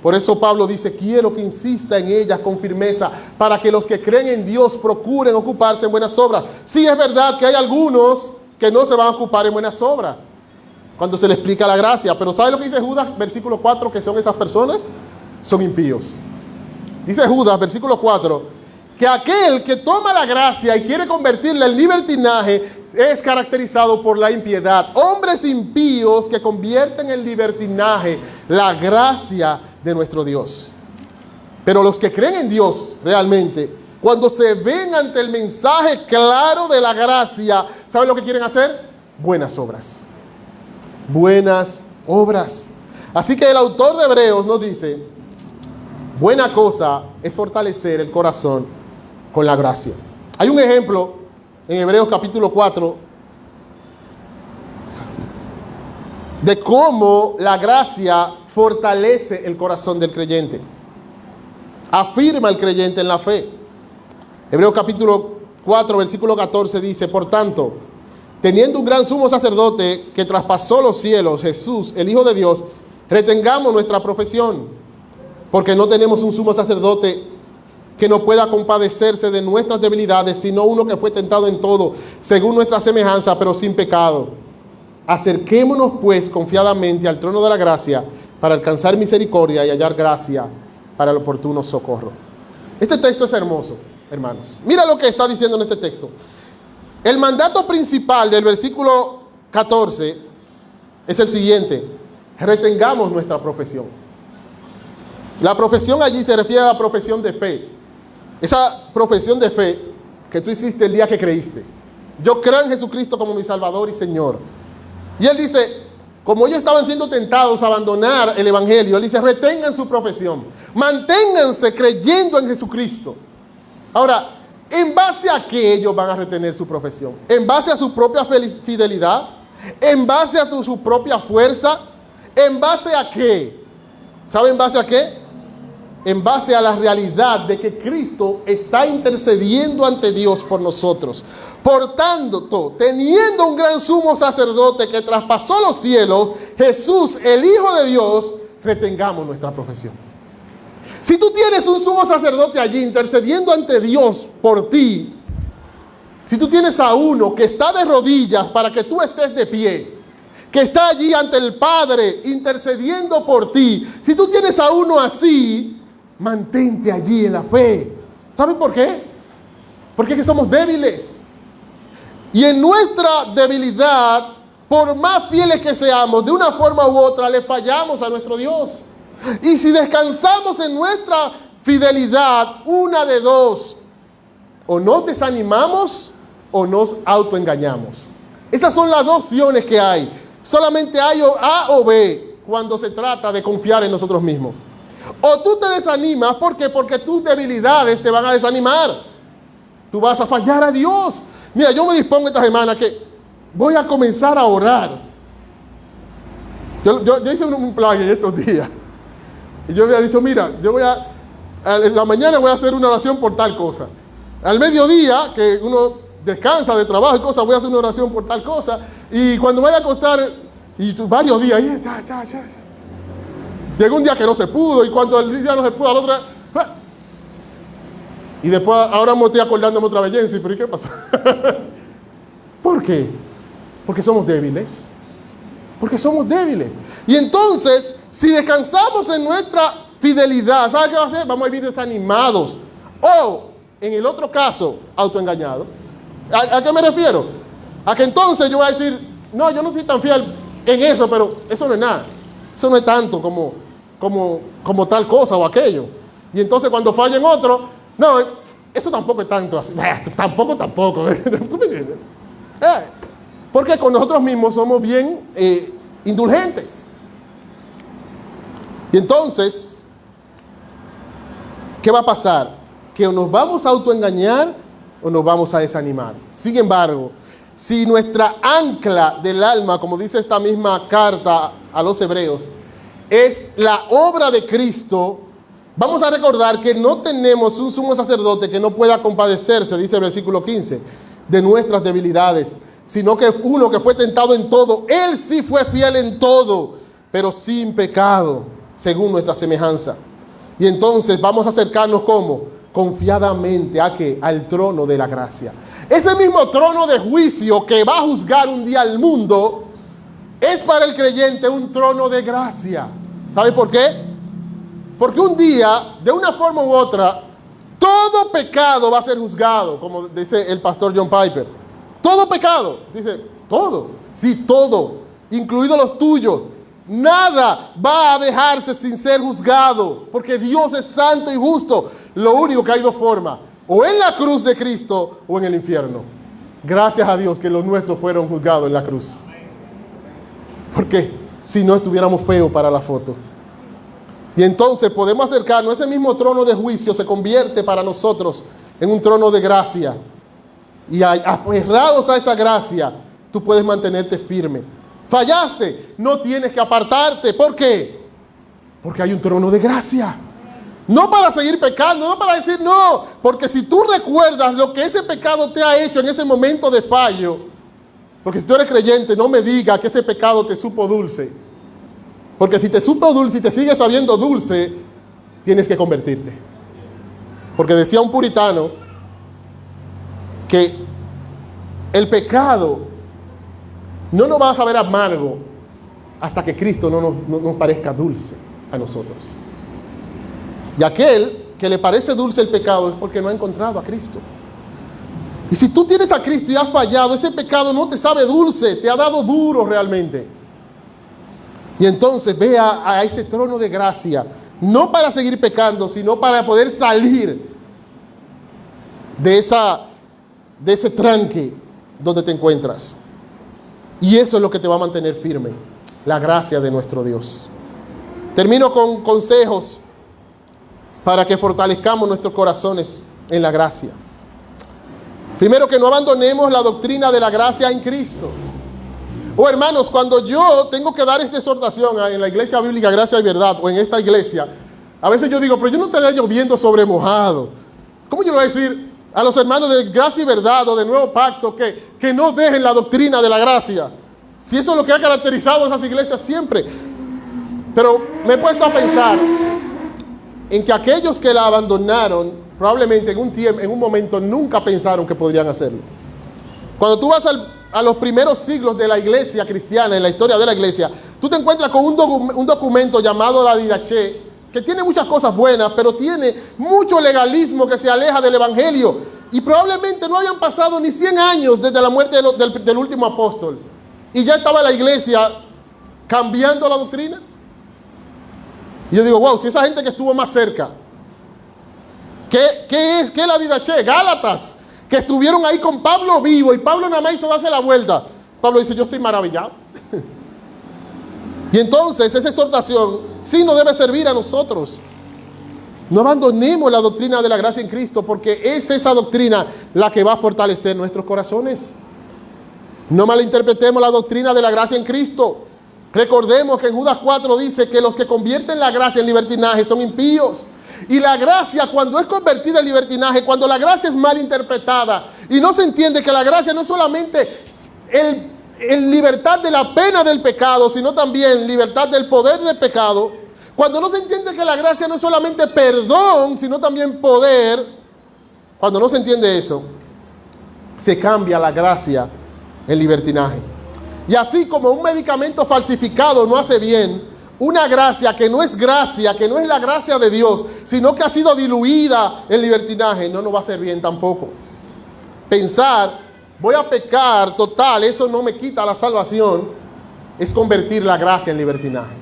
Por eso Pablo dice, quiero que insista en ellas con firmeza, para que los que creen en Dios procuren ocuparse en buenas obras. Sí, es verdad que hay algunos que no se van a ocupar en buenas obras cuando se le explica la gracia, pero ¿sabe lo que dice Judas, versículo 4, que son esas personas? Son impíos. Dice Judas, versículo 4, que aquel que toma la gracia y quiere convertirla en libertinaje es caracterizado por la impiedad. Hombres impíos que convierten en libertinaje la gracia de nuestro Dios. Pero los que creen en Dios realmente, cuando se ven ante el mensaje claro de la gracia, ¿saben lo que quieren hacer? Buenas obras. Buenas obras. Así que el autor de Hebreos nos dice, buena cosa es fortalecer el corazón con la gracia. Hay un ejemplo en Hebreos capítulo 4 de cómo la gracia fortalece el corazón del creyente. Afirma el creyente en la fe. Hebreos capítulo 4, versículo 14 dice, por tanto, teniendo un gran sumo sacerdote que traspasó los cielos, Jesús, el Hijo de Dios, retengamos nuestra profesión, porque no tenemos un sumo sacerdote que no pueda compadecerse de nuestras debilidades, sino uno que fue tentado en todo, según nuestra semejanza, pero sin pecado. Acerquémonos pues confiadamente al trono de la gracia, para alcanzar misericordia y hallar gracia para el oportuno socorro. Este texto es hermoso, hermanos. Mira lo que está diciendo en este texto. El mandato principal del versículo 14 es el siguiente: retengamos nuestra profesión. La profesión allí se refiere a la profesión de fe. Esa profesión de fe que tú hiciste el día que creíste. Yo creo en Jesucristo como mi Salvador y Señor. Y él dice, como ellos estaban siendo tentados a abandonar el evangelio, él dice, retengan su profesión, manténganse creyendo en Jesucristo. Ahora, ¿en base a qué ellos van a retener su profesión? ¿En base a su propia fidelidad? ¿En base a su propia fuerza? ¿En base a qué? ¿Saben en base a qué? En base a la realidad de que Cristo está intercediendo ante Dios por nosotros. Por tanto, teniendo un gran sumo sacerdote que traspasó los cielos, Jesús, el Hijo de Dios, retengamos nuestra profesión. Si tú tienes un sumo sacerdote allí intercediendo ante Dios por ti, si tú tienes a uno que está de rodillas para que tú estés de pie, que está allí ante el Padre intercediendo por ti, si tú tienes a uno así, mantente allí en la fe. ¿Saben por qué? Porque es que somos débiles. Y en nuestra debilidad, por más fieles que seamos, de una forma u otra le fallamos a nuestro Dios. Y si descansamos en nuestra fidelidad, una de dos, o nos desanimamos o nos autoengañamos. Esas son las dos opciones que hay. Solamente hay A o B cuando se trata de confiar en nosotros mismos. O tú te desanimas, ¿por qué? Porque tus debilidades te van a desanimar. Tú vas a fallar a Dios. Mira, yo me dispongo esta semana que voy a comenzar a orar. Yo hice un plan en estos días. Y yo había dicho, mira, en la mañana voy a hacer una oración por tal cosa. Al mediodía, que uno descansa de trabajo y cosas, voy a hacer una oración por tal cosa. Y cuando vaya a acostar, y varios días, llegó un día que no se pudo, y cuando el día no se pudo, al otro... Y después, ahora me estoy acordándome otra vez, Jensi, pero ¿y qué pasó? ¿Por qué? Porque somos débiles. Porque somos débiles. Y entonces, si descansamos en nuestra fidelidad, ¿sabes qué va a hacer? Vamos a vivir desanimados. O, en el otro caso, autoengañados. ¿A qué me refiero? A que entonces yo voy a decir, no, yo no estoy tan fiel en eso, pero eso no es nada. Eso no es tanto como tal cosa o aquello. Y entonces cuando falla en otro, no, eso tampoco es tanto así. Tampoco. ¿Tú me entiendes? Porque con nosotros mismos somos bien indulgentes. Y entonces, ¿qué va a pasar? Que o nos vamos a autoengañar o nos vamos a desanimar. Sin embargo, si nuestra ancla del alma, como dice esta misma carta a los hebreos, es la obra de Cristo, vamos a recordar que no tenemos un sumo sacerdote que no pueda compadecerse, dice el versículo 15, de nuestras debilidades, sino que uno que fue tentado en todo, él sí fue fiel en todo, pero sin pecado, según nuestra semejanza. Y entonces vamos a acercarnos ¿cómo? Confiadamente ¿a qué? Al trono de la gracia. Ese mismo trono de juicio que va a juzgar un día al mundo, es para el creyente un trono de gracia. ¿Sabe por qué? Porque un día, de una forma u otra, todo pecado va a ser juzgado, como dice el pastor John Piper. Todo pecado, dice, todo, sí, todo, incluidos los tuyos. Nada va a dejarse sin ser juzgado, porque Dios es santo y justo. Lo único que hay dos formas, o en la cruz de Cristo o en el infierno. Gracias a Dios que los nuestros fueron juzgados en la cruz. Porque si no estuviéramos feos para la foto. Y entonces podemos acercarnos, ese mismo trono de juicio se convierte para nosotros en un trono de gracia. Y aferrados a esa gracia, tú puedes mantenerte firme. Fallaste, no tienes que apartarte. ¿Por qué? Porque hay un trono de gracia. No para seguir pecando, no para decir no. Porque si tú recuerdas lo que ese pecado te ha hecho en ese momento de fallo, porque si tú eres creyente, no me digas que ese pecado te supo dulce. Porque si te supo dulce y te sigue sabiendo dulce, tienes que convertirte. Porque decía un puritano que el pecado no nos va a saber amargo hasta que Cristo no nos parezca dulce a nosotros. Y aquel que le parece dulce el pecado es porque no ha encontrado a Cristo. Y si tú tienes a Cristo y has fallado, ese pecado no te sabe dulce, te ha dado duro realmente. Y entonces ve a ese trono de gracia, no para seguir pecando, sino para poder salir de ese tranque donde te encuentras. Y eso es lo que te va a mantener firme. la gracia de nuestro Dios. Termino con consejos para que fortalezcamos nuestros corazones en la gracia. Primero, que no abandonemos la doctrina de la gracia en Cristo. Hermanos, cuando yo tengo que dar esta exhortación en la iglesia bíblica Gracia y Verdad, o en esta iglesia, a veces yo digo, pero yo no estaría lloviendo sobre mojado. ¿Cómo yo le voy a decir a los hermanos de Gracia y Verdad o de Nuevo Pacto que no dejen la doctrina de la gracia? Si eso es lo que ha caracterizado a esas iglesias siempre. Pero me he puesto a pensar en que aquellos que la abandonaron, probablemente en un momento nunca pensaron que podrían hacerlo. Cuando tú vas a los primeros siglos de la iglesia cristiana, en la historia de la iglesia, tú te encuentras con un documento llamado la Didache, que tiene muchas cosas buenas, pero tiene mucho legalismo que se aleja del evangelio. Y probablemente no habían pasado ni 100 años desde la muerte del último apóstol. Y ya estaba la iglesia cambiando la doctrina. Y yo digo, wow, si esa gente que estuvo más cerca, ¿qué es la Didache? Gálatas, que estuvieron ahí con Pablo vivo, y Pablo nada más hizo darse la vuelta. Pablo dice, yo estoy maravillado. Y entonces esa exhortación sí nos debe servir a nosotros. No abandonemos la doctrina de la gracia en Cristo, porque es esa doctrina la que va a fortalecer nuestros corazones. No malinterpretemos la doctrina de la gracia en Cristo. Recordemos que en Judas 4 dice que los que convierten la gracia en libertinaje son impíos. Y la gracia, cuando es convertida en libertinaje, cuando la gracia es mal interpretada y no se entiende que la gracia no es solamente el libertad de la pena del pecado, sino también libertad del poder del pecado, cuando no se entiende que la gracia no es solamente perdón, sino también poder, cuando no se entiende eso, se cambia la gracia en libertinaje. Y así como un medicamento falsificado no hace bien, una gracia que no es la gracia de Dios, sino que ha sido diluida en libertinaje, no nos va a hacer bien tampoco. Pensar, voy a pecar, total, eso no me quita la salvación, es convertir la gracia en libertinaje.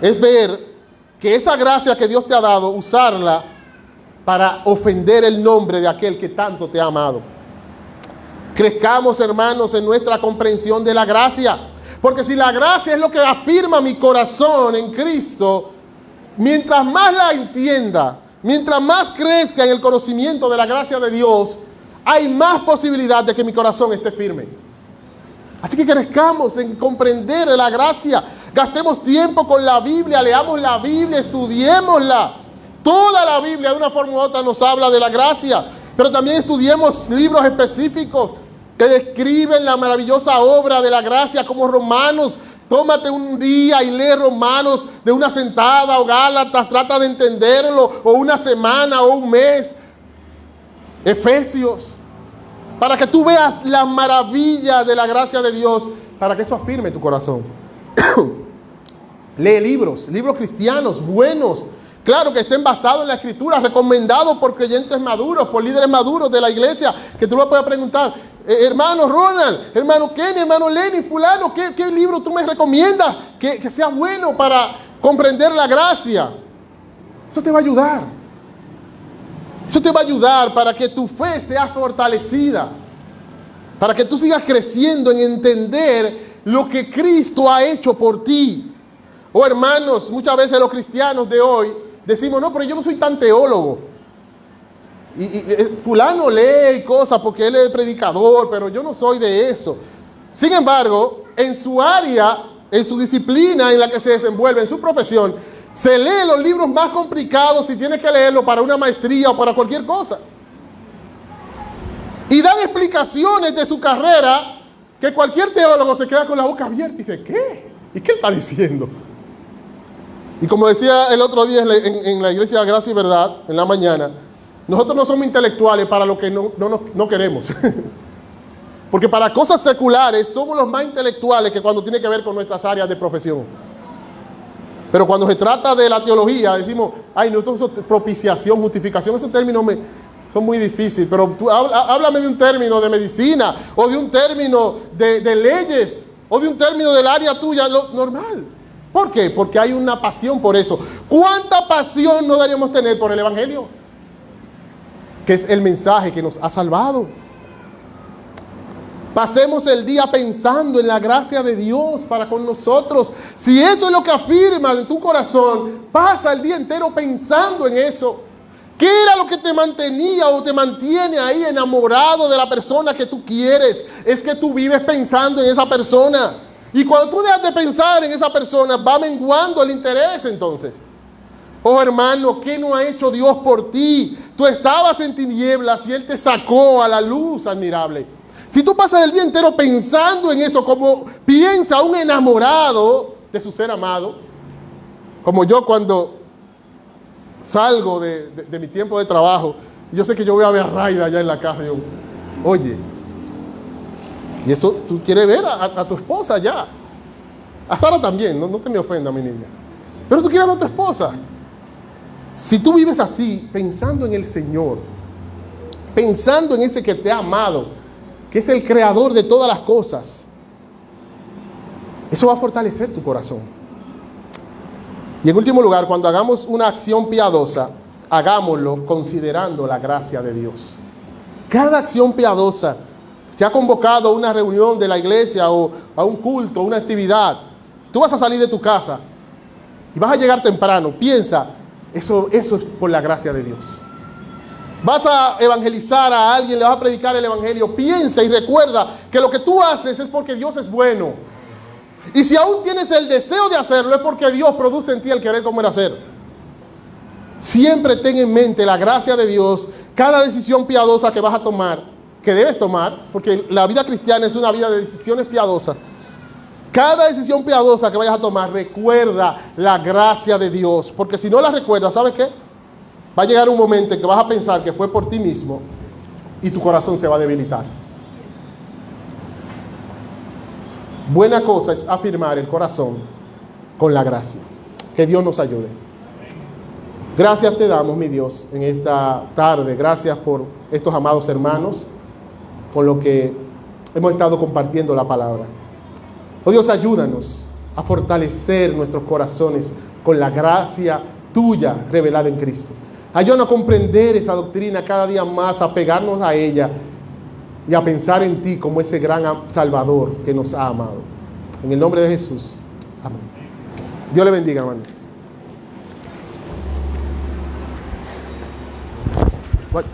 Es ver que esa gracia que Dios te ha dado, usarla para ofender el nombre de aquel que tanto te ha amado. Crezcamos, hermanos, en nuestra comprensión de la gracia. Porque si la gracia es lo que afirma mi corazón en Cristo, mientras más la entienda, mientras más crezca en el conocimiento de la gracia de Dios, hay más posibilidad de que mi corazón esté firme. Así que crezcamos en comprender la gracia. Gastemos tiempo con la Biblia, leamos la Biblia, estudiémosla. Toda la Biblia de una forma u otra nos habla de la gracia, pero también estudiemos libros específicos que describen la maravillosa obra de la gracia, como Romanos. Tómate un día y lee Romanos de una sentada, o Gálatas, trata de entenderlo, o una semana o un mes. Efesios, para que tú veas la maravilla de la gracia de Dios, para que eso afirme tu corazón. Lee libros cristianos buenos, claro, que estén basados en la Escritura, recomendados por creyentes maduros, por líderes maduros de la iglesia, que tú le puedas preguntar, hermano Ronald, hermano Kenny, hermano Lenny, fulano, ¿qué libro tú me recomiendas que sea bueno para comprender la gracia? Eso te va a ayudar. Eso te va a ayudar para que tu fe sea fortalecida, para que tú sigas creciendo en entender lo que Cristo ha hecho por ti. Hermanos, muchas veces los cristianos de hoy decimos, no, pero yo no soy tan teólogo. Y fulano lee cosas porque él es predicador, pero yo no soy de eso. Sin embargo, en su área, en su disciplina en la que se desenvuelve, en su profesión, se lee los libros más complicados si tienes que leerlo para una maestría o para cualquier cosa. Y dan explicaciones de su carrera que cualquier teólogo se queda con la boca abierta y dice, ¿qué? ¿Y qué él está diciendo? Y como decía el otro día en la iglesia Gracia y Verdad, en la mañana, nosotros no somos intelectuales para lo que no queremos. Porque para cosas seculares somos los más intelectuales que cuando tiene que ver con nuestras áreas de profesión. Pero cuando se trata de la teología, decimos, ay, no, eso es propiciación, justificación, esos términos son muy difíciles. Pero tú háblame de un término de medicina, o de un término de leyes, o de un término del área tuya, normal. ¿Por qué? Porque hay una pasión por eso. ¿Cuánta pasión no deberíamos tener por el Evangelio? Que es el mensaje que nos ha salvado. Pasemos el día pensando en la gracia de Dios para con nosotros. Si eso es lo que afirmas en tu corazón, pasa el día entero pensando en eso. ¿Qué era lo que te mantenía o te mantiene ahí enamorado de la persona que tú quieres? Es que tú vives pensando en esa persona. Y cuando tú dejas de pensar en esa persona, va menguando el interés entonces. Oh hermano, ¿qué no ha hecho Dios por ti? Tú estabas en tinieblas y Él te sacó a la luz admirable. Si tú pasas el día entero pensando en eso, como piensa un enamorado de su ser amado, como yo cuando salgo de mi tiempo de trabajo, y yo sé que yo voy a ver a Raida allá en la casa, y yo, oye, y eso tú quieres ver a tu esposa allá, a Sara también, no te me ofenda mi niña, pero tú quieres ver a tu esposa. Si tú vives así, pensando en el Señor, pensando en ese que te ha amado, que es el creador de todas las cosas, eso va a fortalecer tu corazón. Y en último lugar, cuando hagamos una acción piadosa, hagámoslo considerando la gracia de Dios. Cada acción piadosa, se ha convocado a una reunión de la iglesia o a un culto, una actividad, tú vas a salir de tu casa y vas a llegar temprano, piensa, eso es por la gracia de Dios. Vas a evangelizar a alguien, le vas a predicar el evangelio, piensa y recuerda que lo que tú haces es porque Dios es bueno. Y si aún tienes el deseo de hacerlo, es porque Dios produce en ti el querer como el hacer. Siempre ten en mente la gracia de Dios, cada decisión piadosa que vas a tomar, que debes tomar, porque la vida cristiana es una vida de decisiones piadosas. Cada decisión piadosa que vayas a tomar, recuerda la gracia de Dios, porque si no la recuerdas, ¿sabes qué? Va a llegar un momento en que vas a pensar que fue por ti mismo y tu corazón se va a debilitar. Buena cosa es afirmar el corazón con la gracia. Que Dios nos ayude. Gracias te damos, mi Dios, en esta tarde. Gracias por estos amados hermanos, con lo que hemos estado compartiendo la palabra. Oh Dios, ayúdanos a fortalecer nuestros corazones con la gracia tuya revelada en Cristo. Ayúdanos a comprender esa doctrina cada día más, a pegarnos a ella y a pensar en ti como ese gran Salvador que nos ha amado. En el nombre de Jesús. Amén. Dios le bendiga, hermanos. What?